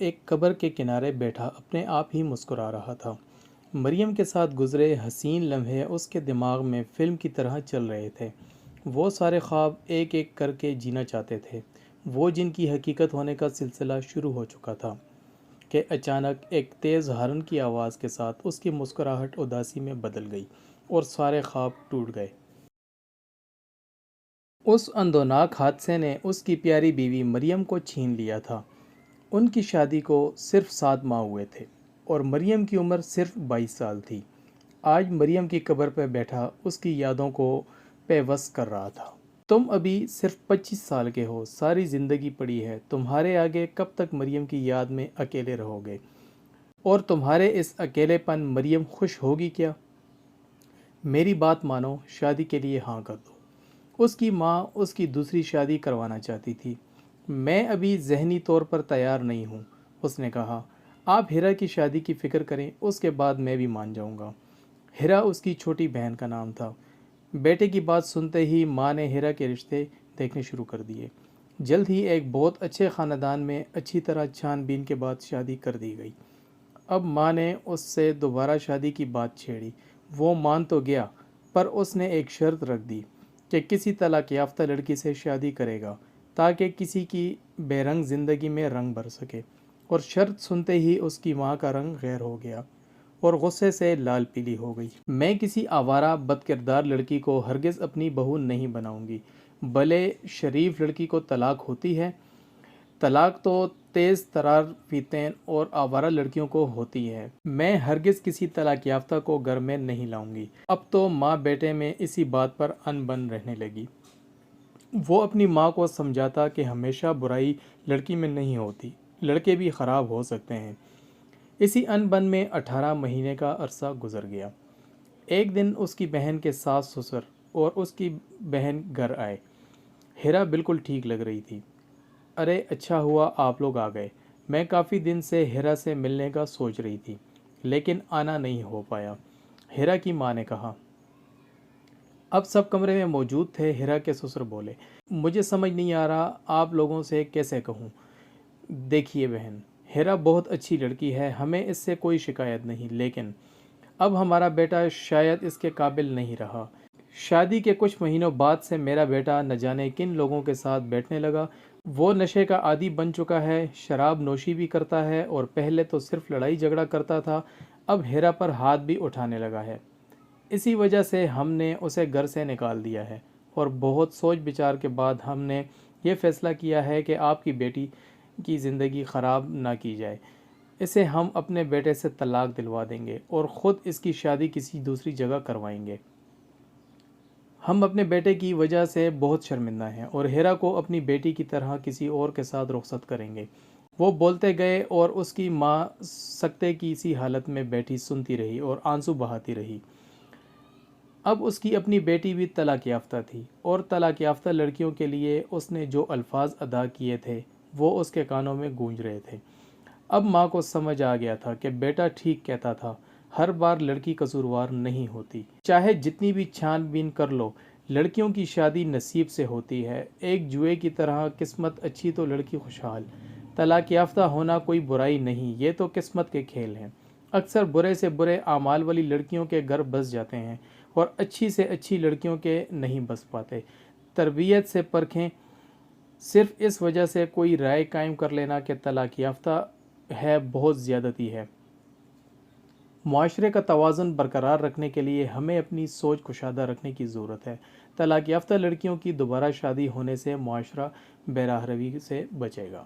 ایک قبر کے کنارے بیٹھا اپنے آپ ہی مسکرا رہا تھا۔ مریم کے ساتھ گزرے حسین لمحے اس کے دماغ میں فلم کی طرح چل رہے تھے۔ وہ سارے خواب ایک ایک کر کے جینا چاہتے تھے، وہ جن کی حقیقت ہونے کا سلسلہ شروع ہو چکا تھا کہ اچانک ایک تیز ہارن کی آواز کے ساتھ اس کی مسکراہٹ اداسی میں بدل گئی اور سارے خواب ٹوٹ گئے۔ اس اندوناک حادثے نے اس کی پیاری بیوی مریم کو چھین لیا تھا۔ ان کی شادی کو صرف 7 ماہ ہوئے تھے اور مریم کی عمر صرف 22 سال تھی۔ آج مریم کی قبر پہ بیٹھا اس کی یادوں کو پیوست کر رہا تھا۔ تم ابھی صرف 25 سال کے ہو، ساری زندگی پڑی ہے تمہارے آگے، کب تک مریم کی یاد میں اکیلے رہو گے؟ اور تمہارے اس اکیلے پن مریم خوش ہوگی کیا؟ میری بات مانو، شادی کے لیے ہاں کر دو۔ اس کی ماں اس کی دوسری شادی کروانا چاہتی تھی۔ میں ابھی ذہنی طور پر تیار نہیں ہوں، اس نے کہا۔ آپ ہیرا کی شادی کی فکر کریں، اس کے بعد میں بھی مان جاؤں گا۔ ہیرا اس کی چھوٹی بہن کا نام تھا۔ بیٹے کی بات سنتے ہی ماں نے ہیرا کے رشتے دیکھنے شروع کر دیے۔ جلد ہی ایک بہت اچھے خاندان میں اچھی طرح چھان بین کے بعد شادی کر دی گئی۔ اب ماں نے اس سے دوبارہ شادی کی بات چھیڑی۔ وہ مان تو گیا، پر اس نے ایک شرط رکھ دی کہ کسی طلاق یافتہ لڑکی سے شادی کرے گا تاکہ کسی کی بے رنگ زندگی میں رنگ بھر سکے۔ اور شرط سنتے ہی اس کی ماں کا رنگ غیر ہو گیا اور غصے سے لال پیلی ہو گئی۔ میں کسی آوارہ بد کردار لڑکی کو ہرگز اپنی بہو نہیں بناؤں گی۔ بھلے شریف لڑکی کو طلاق ہوتی ہے، طلاق تو تیز ترار فیتین اور آوارہ لڑکیوں کو ہوتی ہے۔ میں ہرگز کسی طلاق یافتہ کو گھر میں نہیں لاؤں گی۔ اب تو ماں بیٹے میں اسی بات پر ان بن رہنے لگی۔ وہ اپنی ماں کو سمجھاتا کہ ہمیشہ برائی لڑکی میں نہیں ہوتی، لڑکے بھی خراب ہو سکتے ہیں۔ اسی ان بن میں 18 مہینے کا عرصہ گزر گیا۔ ایک دن اس کی بہن کے ساس سسر اور اس کی بہن گھر آئے۔ ہیرا بالکل ٹھیک لگ رہی تھی۔ ارے اچھا ہوا آپ لوگ آ گئے، میں کافی دن سے ہیرا سے ملنے کا سوچ رہی تھی لیکن آنا نہیں ہو پایا، ہیرا کی ماں نے کہا۔ اب سب کمرے میں موجود تھے۔ ہیرا کے سسر بولے، مجھے سمجھ نہیں آ رہا آپ لوگوں سے کیسے کہوں۔ دیکھیے بہن، ہیرا بہت اچھی لڑکی ہے، ہمیں اس سے کوئی شکایت نہیں، لیکن اب ہمارا بیٹا شاید اس کے قابل نہیں رہا۔ شادی کے کچھ مہینوں بعد سے میرا بیٹا نہ جانے کن لوگوں کے ساتھ بیٹھنے لگا۔ وہ نشے کا عادی بن چکا ہے، شراب نوشی بھی کرتا ہے اور پہلے تو صرف لڑائی جھگڑا کرتا تھا، اب ہیرا پر ہاتھ بھی اٹھانے لگا ہے۔ اسی وجہ سے ہم نے اسے گھر سے نکال دیا ہے اور بہت سوچ بچار کے بعد ہم نے یہ فیصلہ کیا ہے کہ آپ کی بیٹی کی زندگی خراب نہ کی جائے۔ اسے ہم اپنے بیٹے سے طلاق دلوا دیں گے اور خود اس کی شادی کسی دوسری جگہ کروائیں گے۔ ہم اپنے بیٹے کی وجہ سے بہت شرمندہ ہیں اور ہیرا کو اپنی بیٹی کی طرح کسی اور کے ساتھ رخصت کریں گے۔ وہ بولتے گئے اور اس کی ماں سکتے کی سی حالت میں بیٹھی سنتی رہی اور آنسو بہاتی رہی۔ اب اس کی اپنی بیٹی بھی طلاق یافتہ تھی اور طلاق یافتہ لڑکیوں کے لیے اس نے جو الفاظ ادا کیے تھے وہ اس کے کانوں میں گونج رہے تھے۔ اب ماں کو سمجھ آ گیا تھا کہ بیٹا ٹھیک کہتا تھا، ہر بار لڑکی قصوروار نہیں ہوتی، چاہے جتنی بھی چھان بین کر لو، لڑکیوں کی شادی نصیب سے ہوتی ہے، ایک جوئے کی طرح، قسمت اچھی تو لڑکی خوشحال۔ طلاق یافتہ ہونا کوئی برائی نہیں، یہ تو قسمت کے کھیل ہیں۔ اکثر برے سے برے اعمال والی لڑکیوں کے گھر بس جاتے ہیں اور اچھی سے اچھی لڑکیوں کے نہیں بس پاتے۔ تربیت سے پرکھیں، صرف اس وجہ سے کوئی رائے قائم کر لینا کہ طلاق یافتہ ہے بہت زیادتی ہے۔ معاشرے کا توازن برقرار رکھنے کے لیے ہمیں اپنی سوچ کشادہ رکھنے کی ضرورت ہے۔ طلاق یافتہ لڑکیوں کی دوبارہ شادی ہونے سے معاشرہ بے راہ روی سے بچے گا۔